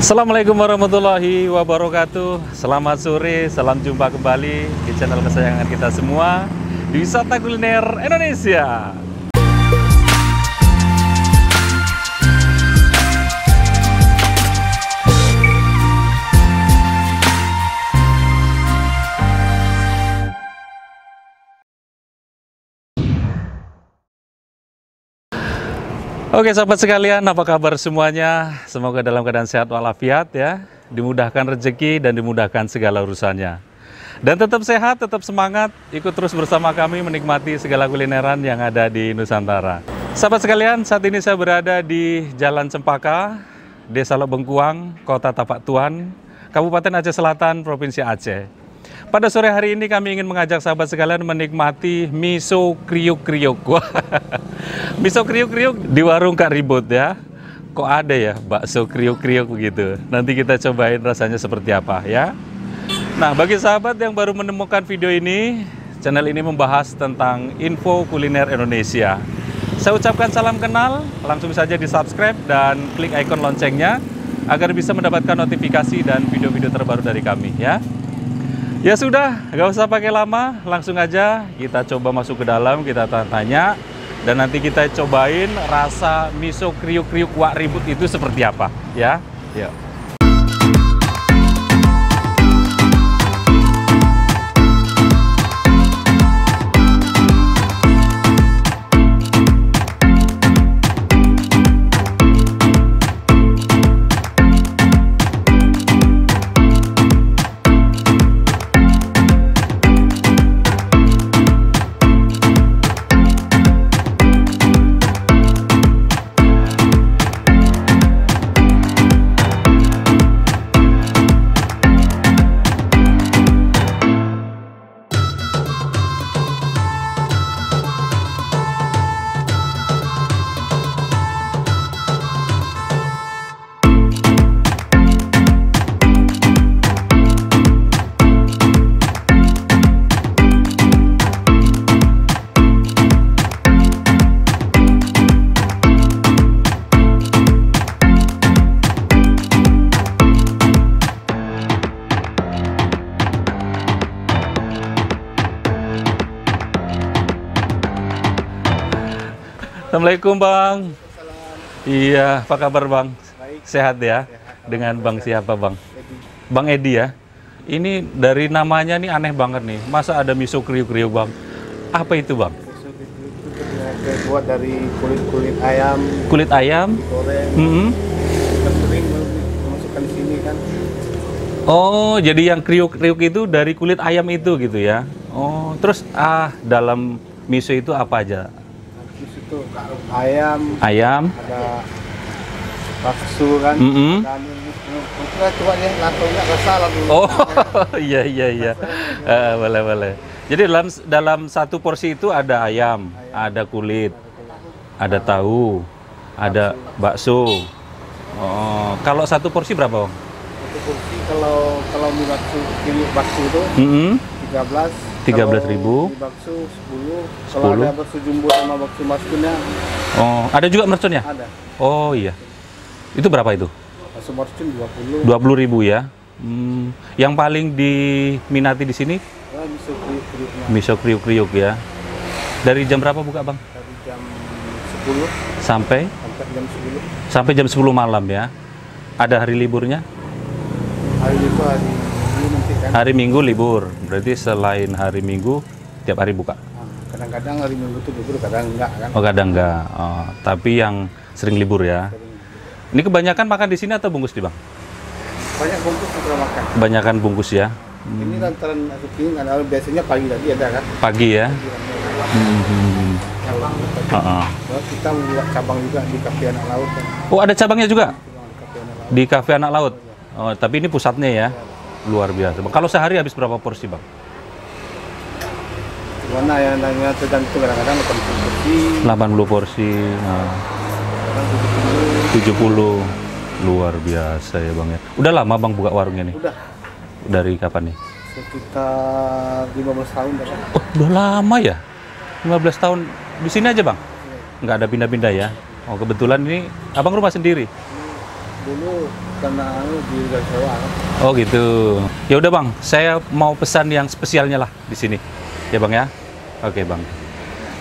Assalamualaikum warahmatullahi wabarakatuh. Selamat sore, salam jumpa kembali di channel kesayangan kita semua di Wisata Kuliner Indonesia. Oke sahabat sekalian, apa kabar semuanya? Semoga dalam keadaan sehat walafiat ya, dimudahkan rezeki dan dimudahkan segala urusannya. Dan tetap sehat, tetap semangat, ikut terus bersama kami menikmati segala kulineran yang ada di Nusantara. Sahabat sekalian, saat ini saya berada di Jalan Cempaka, Desa Lobengkuang, Kota Tapak Tuan, Kabupaten Aceh Selatan, Provinsi Aceh. Pada sore hari ini kami ingin mengajak sahabat sekalian menikmati miso kriuk-kriuk. Miso kriuk-kriuk di warung Kak Ribut ya. Kok ada ya bakso kriuk-kriuk begitu. Nanti kita cobain rasanya seperti apa ya. Nah, bagi sahabat yang baru menemukan video ini, channel ini membahas tentang info kuliner Indonesia. Saya ucapkan salam kenal, langsung saja di subscribe dan klik ikon loncengnya agar bisa mendapatkan notifikasi dan video-video terbaru dari kami ya. Ya sudah, nggak usah pakai lama, langsung aja kita coba masuk ke dalam, kita tanya, dan nanti kita cobain rasa miso kriuk-kriuk Wak Ribut itu seperti apa, ya. Yuk. Assalamualaikum Bang. Iya, apa kabar Bang? Baik. Sehat ya? Sehat. Dengan Bang siapa Bang? Edi. Bang Edi ya? Ini dari namanya nih aneh banget nih. Masa ada miso kriuk-kriuk Bang? Apa itu Bang? Miso itu terbuat dari kulit ayam, Kulit ayam? goreng, kering, masukkan di sini kan. Oh, jadi yang kriuk-kriuk itu dari kulit ayam itu gitu ya? Oh, terus dalam miso itu apa aja? Habis itu ayam, ada bakso kan. Kita coba deh, langsung nggak salah dulu. Oh, iya. Boleh. Jadi dalam satu porsi itu ada ayam, ada kulit, ada tahu, ada bakso. Oh, kalau satu porsi berapa Bang? Satu porsi kalau mie bakso, itu 13.000. Mie bakso 10. Kalau ada bakso jumbo sama bakso marcunnya. Oh, ada juga merconnya? Ada. Oh iya. Itu berapa itu? Bakso marcun 20. 20.000 ya. Yang paling diminati di sini Miso kriuk-kriuknya. miso kriuk-kriuk ya. Dari jam berapa buka Bang? Dari jam 10 Sampai jam 10. sampai jam 10 malam ya. Ada hari liburnya? Hari itu hari ini nanti kan. Hari Minggu libur. Berarti selain hari Minggu tiap hari buka. Kadang-kadang hari Minggu itu libur, kadang enggak kan. Oh, kadang enggak. Oh, tapi yang sering libur ya. Ini kebanyakan makan di sini atau bungkus di Bang? Banyak bungkus kita makan. Kebanyakan bungkus ya. Ini lantaran ini kan biasanya pagi tadi ada kan. Pagi ya. Terus kita membuat cabang juga di Kafe Anak Laut kan. Oh, ada cabangnya juga Di Kafe Anak Laut. di Kafe Anak Laut. Oh, tapi ini pusatnya ya. Luar biasa. Kalau sehari habis berapa porsi Bang? Mana yang namanya tergantung, kadang-kadang 80 porsi, 80 porsi. Nah, kadang 70. Luar biasa ya Bang ya. Udah lama Bang buka warungnya nih? Udah Dari kapan nih? sekitar 15 tahun dah. Oh, udah lama ya? 15 tahun di sini aja Bang? Nggak ada pindah-pindah ya? Oh, kebetulan ini Abang rumah sendiri? dulu karena di sewa. Oh gitu. Ya udah Bang, saya mau pesan yang spesialnya lah di sini. Ya Bang ya. Oke Bang.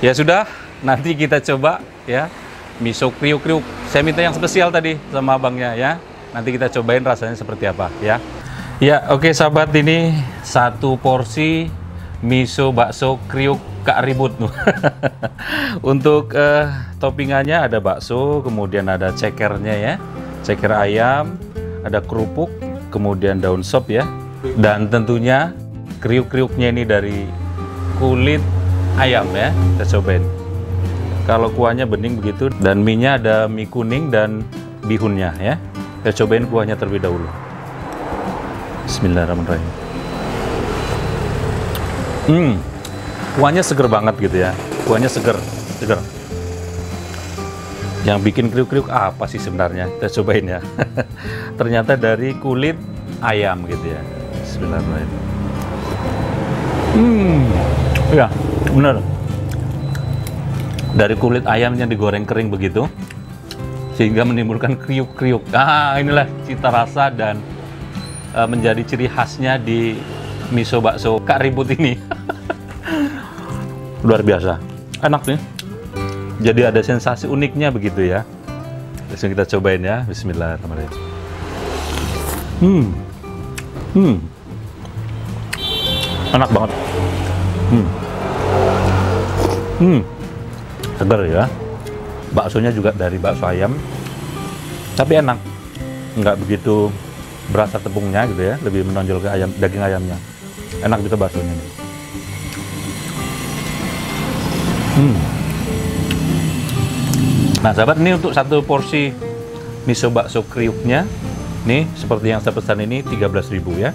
Ya sudah, nanti kita coba ya miso kriuk-kriuk. Saya minta yang spesial tadi sama abangnya ya. Nanti kita cobain rasanya seperti apa ya. Ya, oke sahabat, ini satu porsi miso bakso kriuk Kak Ribut. Untuk toppingannya ada bakso, kemudian ada cekernya ya. Ceker ayam, ada kerupuk, kemudian daun sop ya. Dan tentunya kriuk-kriuknya ini dari kulit ayam ya. Kita cobain. Kalau kuahnya bening begitu, dan mie-nya ada mie kuning dan bihunnya ya. Kita cobain kuahnya terlebih dahulu. Bismillahirrahmanirrahim. Kuahnya seger banget gitu ya. Kuahnya seger. Yang bikin kriuk-kriuk apa sih sebenarnya? Kita cobain ya. Ternyata dari kulit ayam gitu ya. Bismillahirrahmanirrahim. Ya, bener. Dari kulit ayamnya digoreng kering begitu, sehingga menimbulkan kriuk-kriuk. Inilah cita rasa dan menjadi ciri khasnya di miso bakso Kak Ribut ini. Luar biasa, enak nih. Jadi ada sensasi uniknya begitu ya. Langsung kita cobain ya. Bismillahirrahmanirrahim. Enak banget. Segar ya. Baksonya juga dari bakso ayam, tapi enak. Nggak begitu berasa tepungnya gitu ya, lebih menonjol ke ayam, daging ayamnya. Enak gitu baksonya nih. Nah sahabat, ini untuk satu porsi miso bakso kriuknya nih, seperti yang saya pesan ini 13.000 ya.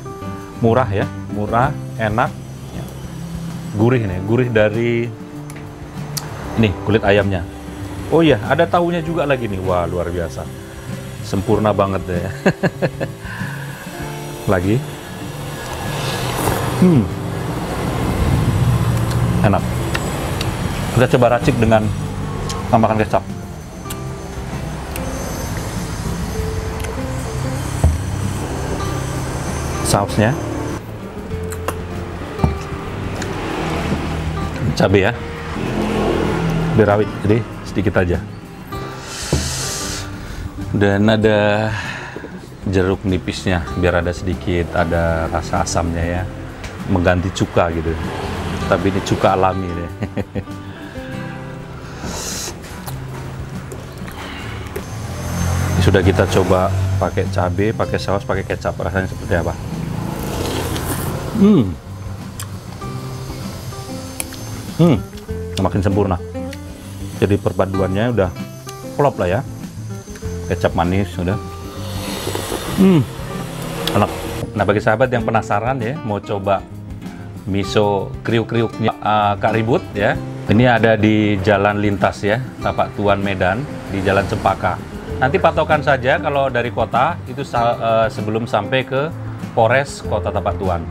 Murah ya, murah, enak, gurih nih, gurih dari ini kulit ayamnya. Oh iya, ada tahunya juga lagi nih. Wah, luar biasa. Sempurna banget deh. Lagi. Enak. Kita coba racik dengan tambahkan kecap. Sausnya. Cabai ya. Biar rawit, jadi sedikit aja. Dan ada jeruk nipisnya, biar ada sedikit, ada rasa asamnya ya, mengganti cuka gitu. Tapi ini cuka alami deh. Sudah kita coba pakai cabai, pakai saus, pakai kecap, rasanya seperti apa? Makin sempurna. Jadi perpaduannya udah klop lah ya. Kecap manis udah. Enak. Nah bagi sahabat yang penasaran ya, mau coba miso kriuk-kriuknya Kak Ribut ya, ini ada di Jalan Lintas ya, Tapak Tuan Medan, di Jalan Cempaka. Nanti patokan saja kalau dari kota itu sebelum sampai ke Polres Kota Tapak Tuan,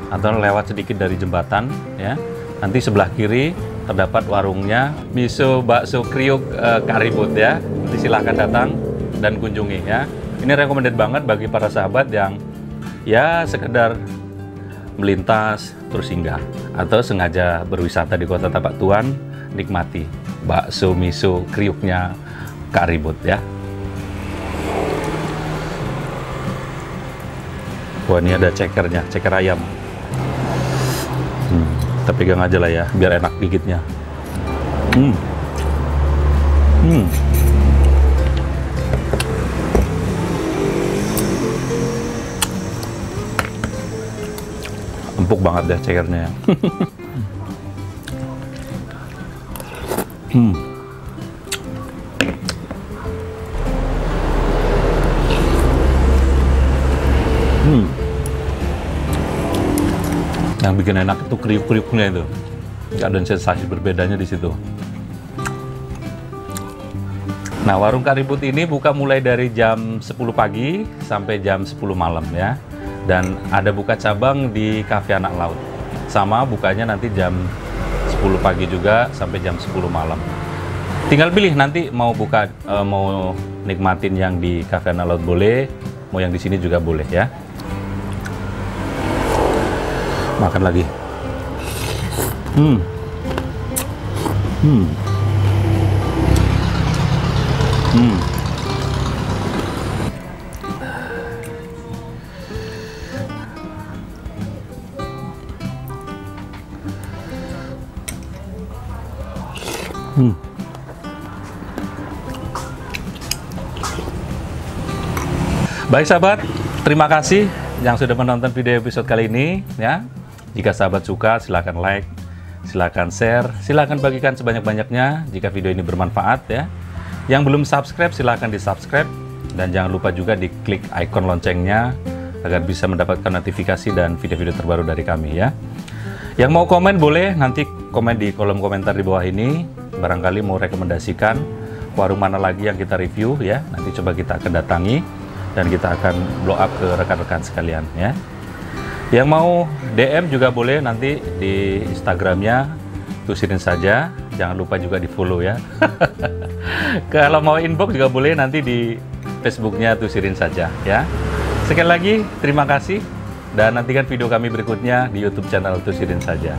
atau lewat sedikit dari jembatan ya. Nanti sebelah kiri terdapat warungnya miso bakso kriuk Kak Ribut ya. Nanti silahkan datang dan kunjungi ya. Ini recommended banget bagi para sahabat yang ya sekedar melintas terus singgah atau sengaja berwisata di Kota Tapak Tuan, nikmati bakso miso kriuknya Kak Ribut ya. Wah, ini ada cekernya, ceker ayam. Kita pegang aja lah ya, biar enak gigitnya. Empuk banget deh cekernya. Yang bikin enak itu kriuk-kriuknya itu. Ada sensasi berbedanya di situ. Nah, warung Kak Ribut ini buka mulai dari jam 10 pagi sampai jam 10 malam ya. Dan ada buka cabang di Cafe Anak Laut. Sama bukanya nanti jam 10 pagi juga sampai jam 10 malam. Tinggal pilih nanti mau buka, mau nikmatin yang di Cafe Anak Laut boleh, mau yang di sini juga boleh ya. Makan lagi. Baik sahabat, terima kasih yang sudah menonton video episode kali ini ya. Jika sahabat suka silahkan like, silahkan share, silahkan bagikan sebanyak-banyaknya jika video ini bermanfaat ya. Yang belum subscribe silahkan di subscribe, dan jangan lupa juga diklik ikon loncengnya agar bisa mendapatkan notifikasi dan video-video terbaru dari kami ya. Yang mau komen boleh nanti komen di kolom komentar di bawah ini, barangkali mau rekomendasikan warung mana lagi yang kita review ya, nanti coba kita akan datangi dan kita akan blow up ke rekan-rekan sekalian ya. Yang mau DM juga boleh nanti di Instagramnya, tusirin saja, jangan lupa juga di follow ya. Kalau mau inbox juga boleh nanti di Facebooknya, tusirin saja ya. Sekali lagi terima kasih dan nantikan video kami berikutnya di YouTube channel Tusirin Saja.